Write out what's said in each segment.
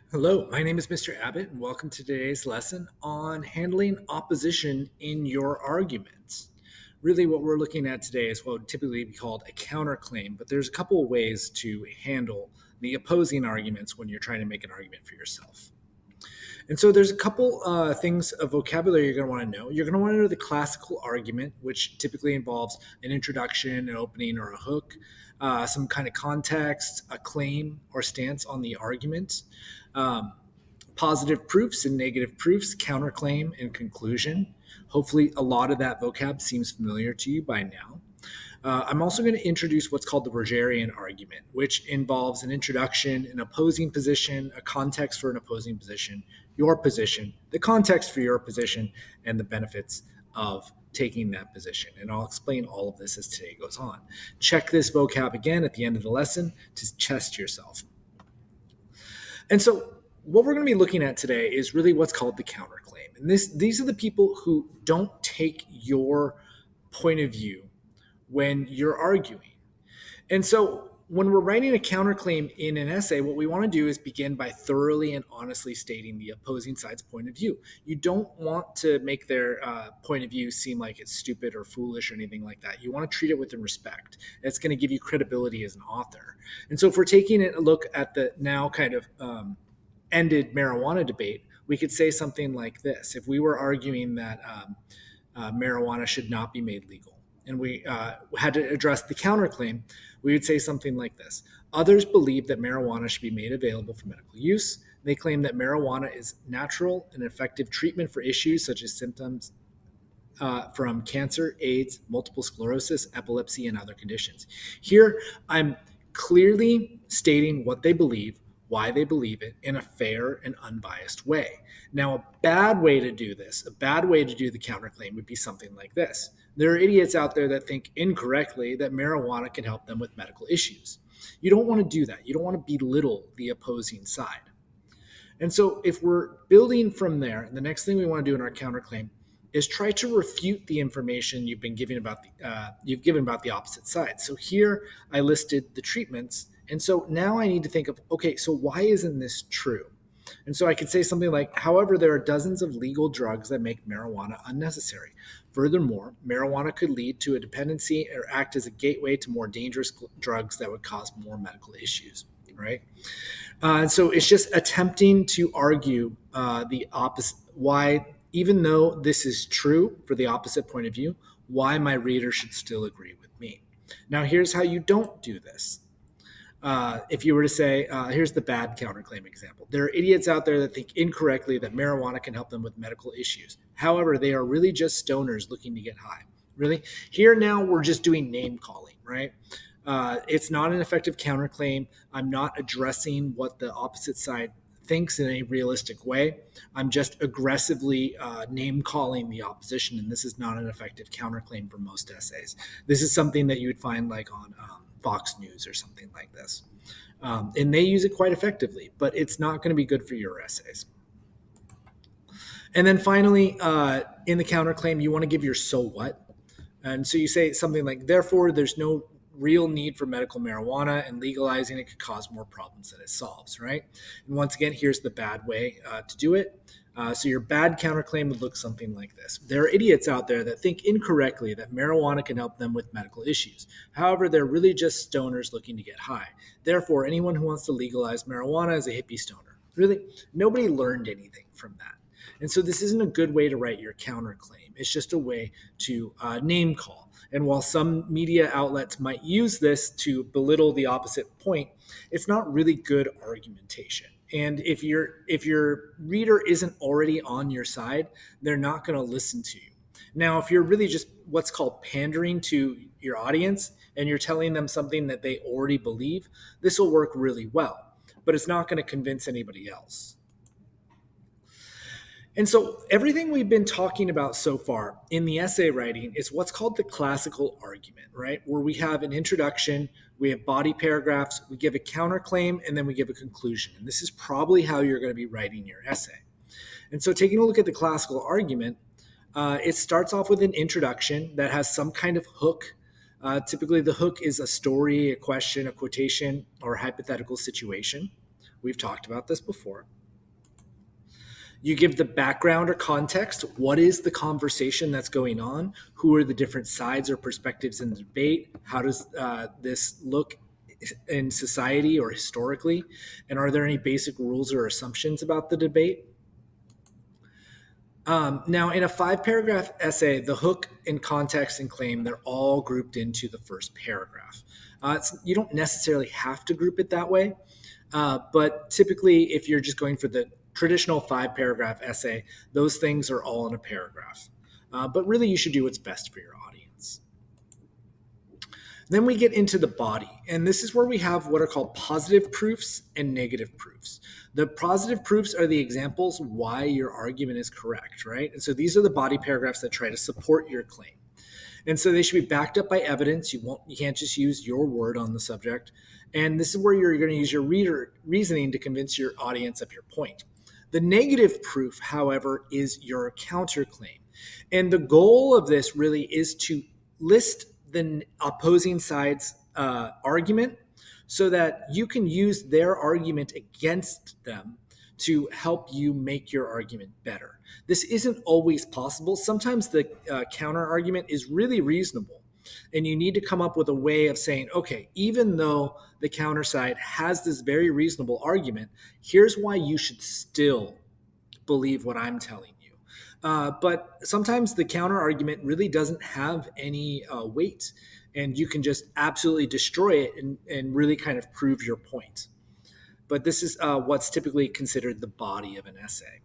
Hello, my name is Mr. Abbott, and welcome to today's lesson on handling opposition in your arguments. Really, what we're looking at today is what would typically be called a counterclaim, but there's a couple of ways to handle the opposing arguments when you're trying to make an argument for yourself. And so there's a couple things of vocabulary you're going to want to know. You're going to want to know the classical argument, which typically involves an introduction, an opening, or a hook, some kind of context, a claim or stance on the argument, um, positive proofs and negative proofs, counterclaim, and conclusion. Hopefully, a lot of that vocab seems familiar to you by now. I'm also going to introduce what's called the Rogerian argument, which involves an introduction, an opposing position, a context for an opposing position, your position, the context for your position, and the benefits of taking that position. And I'll explain all of this as today goes on. Check this vocab again at the end of the lesson to test yourself. And so what we're going to be looking at today is really what's called the counterclaim. And these are the people who don't take your point of view when you're arguing. And so when we're writing a counterclaim in an essay, what we want to do is begin by thoroughly and honestly stating the opposing side's point of view. You don't want to make their point of view seem like it's stupid or foolish or anything like that. You want to treat it with respect. It's going to give you credibility as an author. And so if we're taking a look at the now kind of ended marijuana debate, we could say something like this. If we were arguing that marijuana should not be made legal, and we had to address the counterclaim, we would say something like this. Others believe that marijuana should be made available for medical use. They claim that marijuana is natural and effective treatment for issues such as symptoms from cancer, AIDS, multiple sclerosis, epilepsy, and other conditions. Here, I'm clearly stating what they believe, why they believe it, in a fair and unbiased way. Now, a bad way to do this, a bad way to do the counterclaim would be something like this. There are idiots out there that think incorrectly that marijuana can help them with medical issues. You don't want to do that. You don't want to belittle the opposing side. And so if we're building from there, the next thing we want to do in our counterclaim is try to refute the information you've given about the opposite side. So here I listed the treatments. And so now I need to think of, okay, so why isn't this true? And so I could say something like, however, there are dozens of legal drugs that make marijuana unnecessary. Furthermore, marijuana could lead to a dependency or act as a gateway to more dangerous drugs that would cause more medical issues, right? So it's just attempting to argue the opposite, why, even though this is true for the opposite point of view, why my reader should still agree with me. Now, here's how you don't do this. If you were to say, here's the bad counterclaim example. There are idiots out there that think incorrectly that marijuana can help them with medical issues. However, they are really just stoners looking to get high. Really? Here now we're just doing name calling, right? It's not an effective counterclaim. I'm not addressing what the opposite side thinks in a realistic way. I'm just aggressively name calling the opposition, and this is not an effective counterclaim for most essays. This is something that you would find like on Fox News or something like this. And they use it quite effectively, but it's not going to be good for your essays. And then finally, in the counterclaim, you want to give your so what. And so you say something like, therefore, there's no real need for medical marijuana, and legalizing it could cause more problems than it solves, right? And once again, here's the bad way to do it. So your bad counterclaim would look something like this. There are idiots out there that think incorrectly that marijuana can help them with medical issues. However, they're really just stoners looking to get high. Therefore, anyone who wants to legalize marijuana is a hippie stoner. Really, nobody learned anything from that. And so this isn't a good way to write your counterclaim. It's just a way to name call. And while some media outlets might use this to belittle the opposite point, it's not really good argumentation. And if your reader isn't already on your side, they're not going to listen to you. Now, if you're really just what's called pandering to your audience and you're telling them something that they already believe, this will work really well, but it's not going to convince anybody else. And so everything we've been talking about so far in the essay writing is what's called the classical argument, right? Where we have an introduction, we have body paragraphs, we give a counterclaim, and then we give a conclusion. And this is probably how you're going to be writing your essay. And so taking a look at the classical argument, it starts off with an introduction that has some kind of hook. Typically, the hook is a story, a question, a quotation, or a hypothetical situation. We've talked about this before. You give the background or context. What is the conversation that's going on? Who are the different sides or perspectives in the debate? How does this look in society or historically? And are there any basic rules or assumptions about the debate? Now, in a 5-paragraph essay, the hook and context and claim, they're all grouped into the first paragraph. You don't necessarily have to group it that way, but typically, if you're just going for the traditional 5-paragraph essay, those things are all in a paragraph. But really, you should do what's best for your audience. Then we get into the body, and this is where we have what are called positive proofs and negative proofs. The positive proofs are the examples why your argument is correct, right? And so these are the body paragraphs that try to support your claim. And so they should be backed up by evidence. You can't just use your word on the subject. And this is where you're going to use your reasoning to convince your audience of your point. The negative proof, however, is your counterclaim. And the goal of this really is to list the opposing side's argument so that you can use their argument against them to help you make your argument better. This isn't always possible. Sometimes the counter argument is really reasonable, and you need to come up with a way of saying, okay, even though the counter side has this very reasonable argument, here's why you should still believe what I'm telling you. But sometimes the counter argument really doesn't have any weight, and you can just absolutely destroy it and really kind of prove your point. But this is what's typically considered the body of an essay.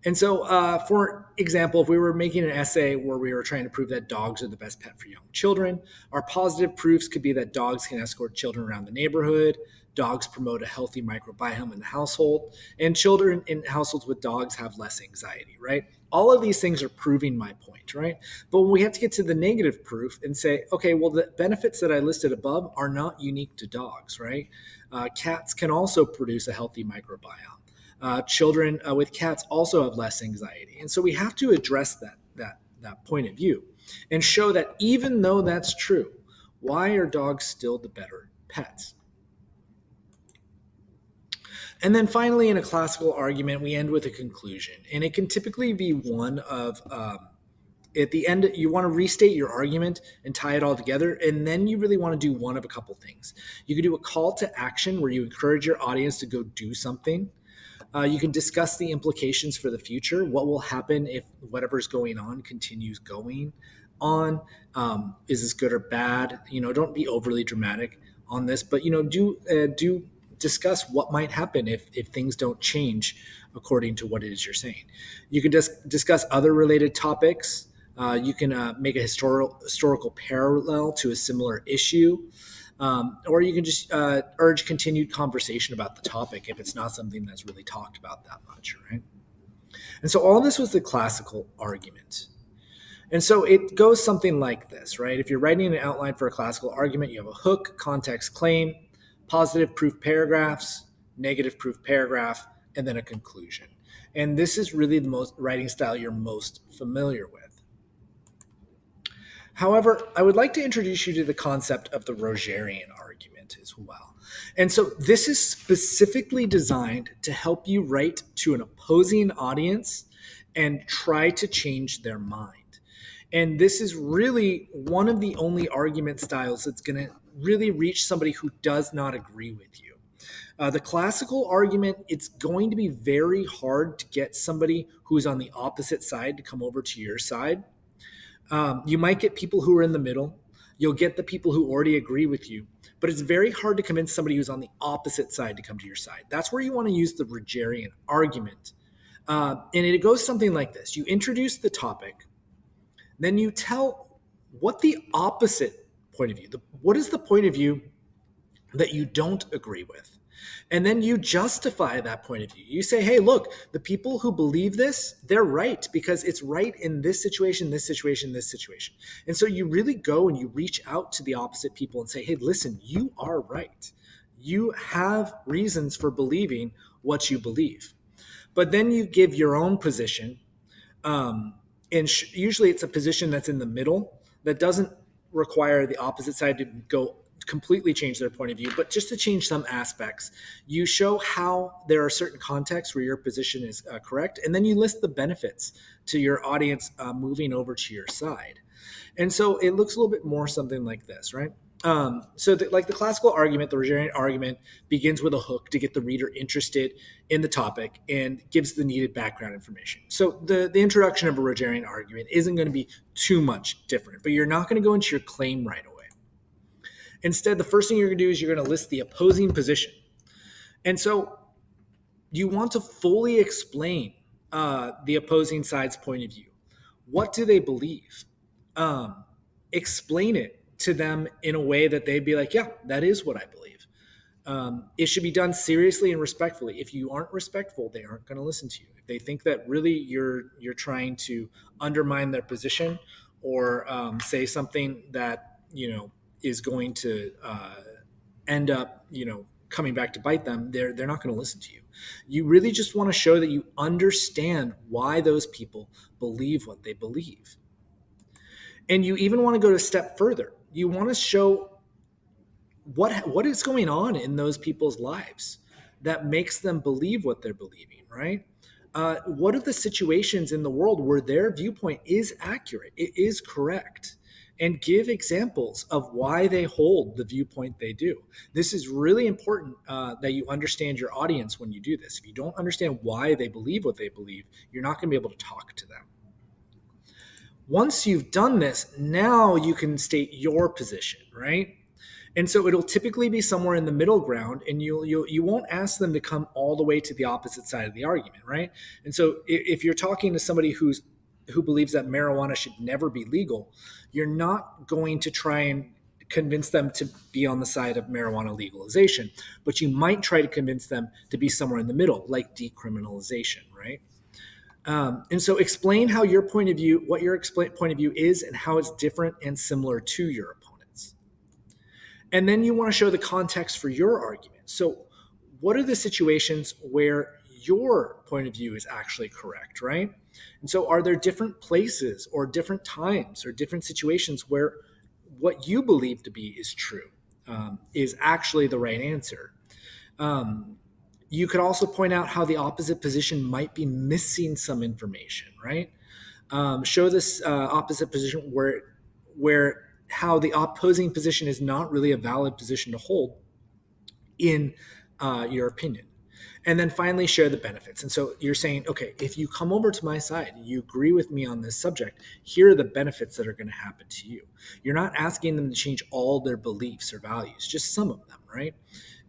And so, for example, if we were making an essay where we were trying to prove that dogs are the best pet for young children, our positive proofs could be that dogs can escort children around the neighborhood, dogs promote a healthy microbiome in the household, and children in households with dogs have less anxiety, right? All of these things are proving my point, right? But when we have to get to the negative proof and say, okay, well, the benefits that I listed above are not unique to dogs, right? Cats can also produce a healthy microbiome. Children with cats also have less anxiety. And so we have to address that point of view and show that even though that's true, why are dogs still the better pets? And then finally, in a classical argument, we end with a conclusion. And it can typically be one of, at the end, you want to restate your argument and tie it all together. And then you really want to do one of a couple things. You can do a call to action where you encourage your audience to go do something. You can discuss the implications for the future. What will happen if whatever's going on continues going on? Is this good or bad? Don't be overly dramatic on this, but do discuss what might happen if things don't change according to what it is you're saying. You can just discuss other related topics. You can make a historical parallel to a similar issue. Or you can just urge continued conversation about the topic if it's not something that's really talked about that much, right? And so all of this was the classical argument. And so it goes something like this, right? If you're writing an outline for a classical argument, you have a hook, context, claim, positive proof paragraphs, negative proof paragraph, and then a conclusion. And this is really the most writing style you're most familiar with. However, I would like to introduce you to the concept of the Rogerian argument as well. And so this is specifically designed to help you write to an opposing audience and try to change their mind. And this is really one of the only argument styles that's going to really reach somebody who does not agree with you. The classical argument, it's going to be very hard to get somebody who's on the opposite side to come over to your side. You might get people who are in the middle. You'll get the people who already agree with you. But it's very hard to convince somebody who's on the opposite side to come to your side. That's where you want to use the Rogerian argument. And it goes something like this. You introduce the topic. Then you tell what the opposite point of view, what is the point of view that you don't agree with? And then you justify that point of view. You say, hey, look, the people who believe this, they're right because it's right in this situation, this situation, this situation. And so you really go and you reach out to the opposite people and say, hey, listen, you are right. You have reasons for believing what you believe. But then you give your own position. And usually it's a position that's in the middle that doesn't require the opposite side to go completely change their point of view, but just to change some aspects. You show how there are certain contexts where your position is correct, and then you list the benefits to your audience moving over to your side. And so it looks a little bit more something like this, right? Like the classical argument, the Rogerian argument begins with a hook to get the reader interested in the topic and gives the needed background information. So the introduction of a Rogerian argument isn't going to be too much different, but you're not going to go into your claim right away. Instead, the first thing you're going to do is you're going to list the opposing position. And so you want to fully explain the opposing side's point of view. What do they believe? Explain it to them in a way that they'd be like, yeah, that is what I believe. It should be done seriously and respectfully. If you aren't respectful, they aren't going to listen to you. If they think that really you're trying to undermine their position or say something that is going to end up coming back to bite them, they're not going to listen to you. You really just want to show that you understand why those people believe what they believe. And you even want to go a step further. You want to show what is going on in those people's lives that makes them believe what they're believing, right? What are the situations in the world where their viewpoint is accurate, it is correct? And give examples of why they hold the viewpoint they do. This is really important that you understand your audience when you do this. If you don't understand why they believe what they believe, you're not going to be able to talk to them. Once you've done this, now you can state your position, right? And so it'll typically be somewhere in the middle ground, and you won't ask them to come all the way to the opposite side of the argument, right? And so if you're talking to somebody who believes that marijuana should never be legal, you're not going to try and convince them to be on the side of marijuana legalization, but you might try to convince them to be somewhere in the middle, like decriminalization, right? And so explain how your point of view, what your point of view is, and how it's different and similar to your opponent's. And then you want to show the context for your argument. So what are the situations where your point of view is actually correct, right? And so are there different places or different times or different situations where what you believe to be is true is actually the right answer? You could also point out how the opposite position might be missing some information, right? Show this opposite position where how the opposing position is not really a valid position to hold in your opinion. And then finally, share the benefits. And so you're saying, okay, if you come over to my side, you agree with me on this subject, here are the benefits that are going to happen to you. You're not asking them to change all their beliefs or values, just some of them, right?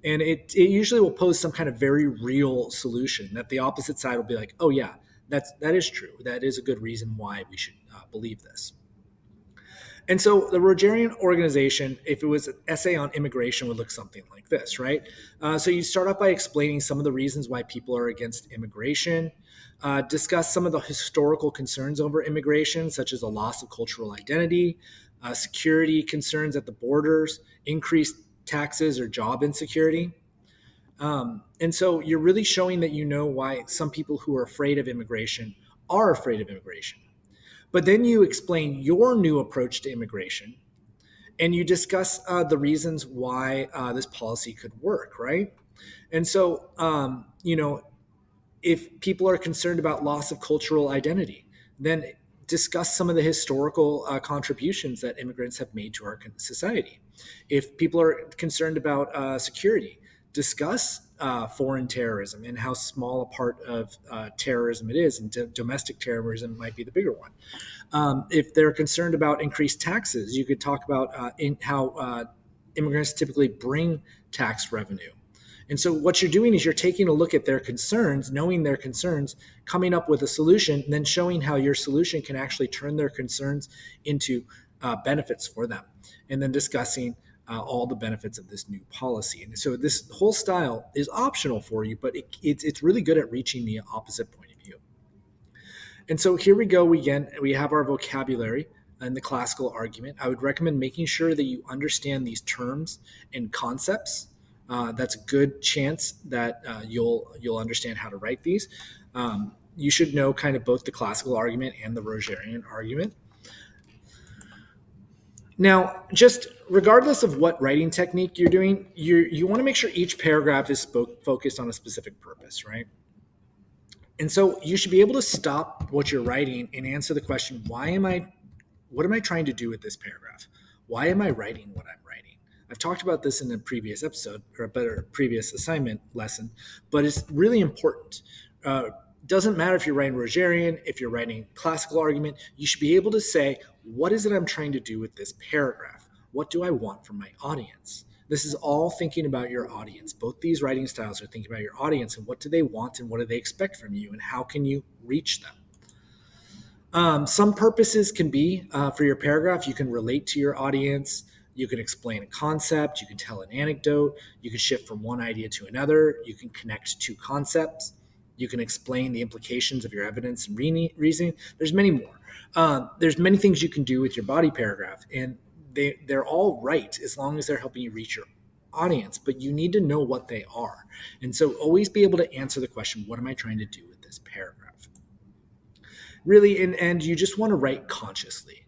And it usually will pose some kind of very real solution that the opposite side will be like, oh yeah, that is true. That is a good reason why we should believe this. And so the Rogerian organization, if it was an essay on immigration, would look something like this, right? So you start off by explaining some of the reasons why people are against immigration, discuss some of the historical concerns over immigration, such as a loss of cultural identity, security concerns at the borders, increased taxes or job insecurity. And so you're really showing that you know why some people who are afraid of immigration are afraid of immigration. But then you explain your new approach to immigration, and you discuss the reasons why this policy could work, right? And so, if people are concerned about loss of cultural identity, then discuss some of the historical contributions that immigrants have made to our society. If people are concerned about security, discuss foreign terrorism and how small a part of terrorism it is, and domestic terrorism might be the bigger one. If they're concerned about increased taxes, you could talk about how immigrants typically bring tax revenue. And so what you're doing is you're taking a look at their concerns, knowing their concerns, coming up with a solution, and then showing how your solution can actually turn their concerns into benefits for them, and then discussing all the benefits of this new policy. And so this whole style is optional for you, but it's really good at reaching the opposite point of view. And so here we go again. We have our vocabulary in the classical argument. I would recommend making sure that you understand these terms and concepts. That's a good chance that you'll understand how to write these. You should know kind of both the classical argument and the Rogerian argument. Now, just regardless of what writing technique you're doing, you want to make sure each paragraph is focused on a specific purpose, right? And so you should be able to stop what you're writing and answer the question, what am I trying to do with this paragraph? Why am I writing what I'm writing? I've talked about this in a previous episode or a better previous assignment lesson, but it's really important. Doesn't matter if you're writing Rogerian, if you're writing classical argument, you should be able to say, what is it I'm trying to do with this paragraph? What do I want from my audience? This is all thinking about your audience. Both these writing styles are thinking about your audience and what do they want and what do they expect from you and how can you reach them. Some purposes can be for your paragraph, you can relate to your audience, you can explain a concept, you can tell an anecdote, you can shift from one idea to another, you can connect two concepts, you can explain the implications of your evidence and reasoning. There's many more. There's many things you can do with your body paragraph, and they're all right as long as they're helping you reach your audience, but you need to know what they are. And so always be able to answer the question, what am I trying to do with this paragraph? Really, and you just want to write consciously.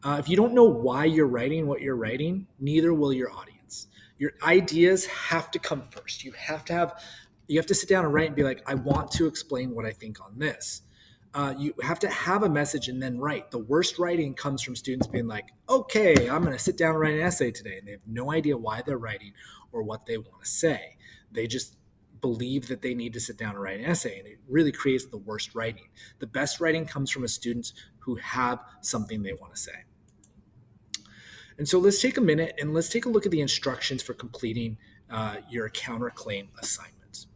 If you don't know why you're writing what you're writing, neither will your audience. Your ideas have to come first. You have to sit down and write and be like, I want to explain what I think on this. You have to have a message and then write. The worst writing comes from students being like, okay, I'm going to sit down and write an essay today. And they have no idea why they're writing or what they want to say. They just believe that they need to sit down and write an essay, and it really creates the worst writing. The best writing comes from a students who have something they want to say. And so let's take a minute and let's take a look at the instructions for completing your counterclaim assignment.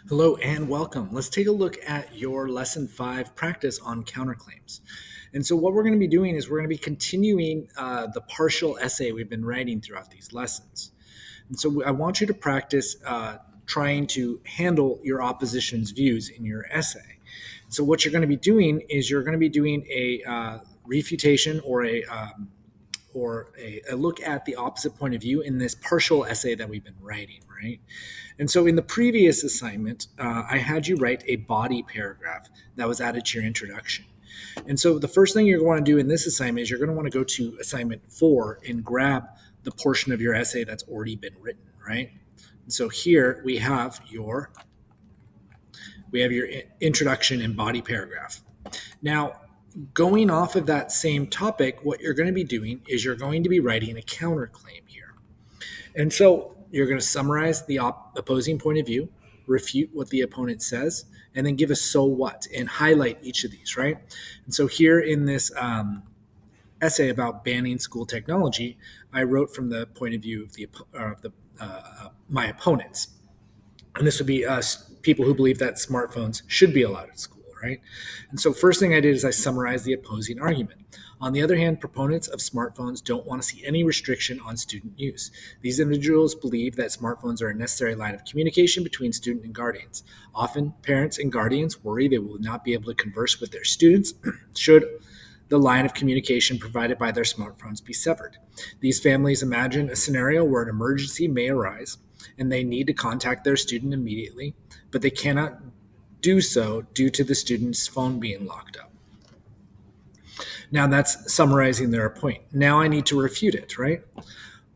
Hello and welcome. Let's take a look at your lesson 5 practice on counterclaims. And so what we're going to be doing is we're going to be continuing the partial essay we've been writing throughout these lessons. And so I want you to practice trying to handle your opposition's views in your essay. So what you're going to be doing is you're going to be doing a refutation or a look at the opposite point of view in this partial essay that we've been writing, right? And so in the previous assignment, I had you write a body paragraph that was added to your introduction. And so the first thing you're going to do in this assignment is you're going to want to go to assignment 4 and grab the portion of your essay that's already been written, right? And so here we have your introduction and body paragraph. Now, going off of that same topic, what you're going to be doing is you're going to be writing a counterclaim here. And so you're going to summarize the opposing point of view, refute what the opponent says, and then give a so what and highlight each of these, right? And so here in this essay about banning school technology, I wrote from the point of view of my opponents. And this would be people who believe that smartphones should be allowed at school, right? And so first thing I did is I summarized the opposing argument. On the other hand, proponents of smartphones don't want to see any restriction on student use. These individuals believe that smartphones are a necessary line of communication between student and guardians. Often, parents and guardians worry they will not be able to converse with their students should the line of communication provided by their smartphones be severed. These families imagine a scenario where an emergency may arise and they need to contact their student immediately, but they cannot do so due to the student's phone being locked up. Now that's summarizing their point. Now I need to refute it, right?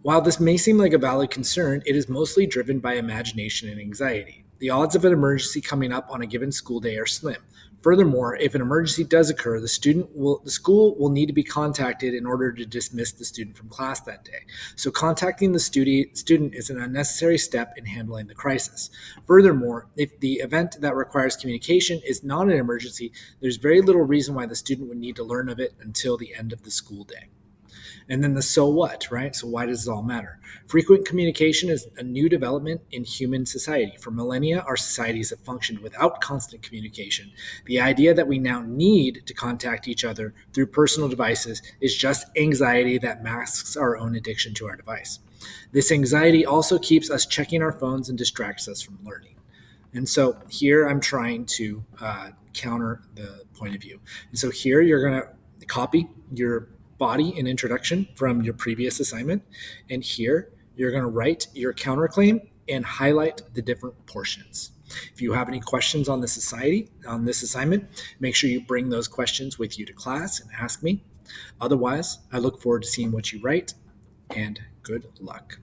While this may seem like a valid concern, it is mostly driven by imagination and anxiety. The odds of an emergency coming up on a given school day are slim. Furthermore, if an emergency does occur, the school will need to be contacted in order to dismiss the student from class that day. So contacting the student is an unnecessary step in handling the crisis. Furthermore, if the event that requires communication is not an emergency, there's very little reason why the student would need to learn of it until the end of the school day. And then the so what, right? So why does it all matter? Frequent communication is a new development in human society. For millennia, our societies have functioned without constant communication. The idea that we now need to contact each other through personal devices is just anxiety that masks our own addiction to our device. This anxiety also keeps us checking our phones and distracts us from learning. And so here I'm trying to counter the point of view. And so here you're going to copy your body and introduction from your previous assignment. And here you're going to write your counterclaim and highlight the different portions. If you have any questions on this assignment, make sure you bring those questions with you to class and ask me. Otherwise, I look forward to seeing what you write, and good luck.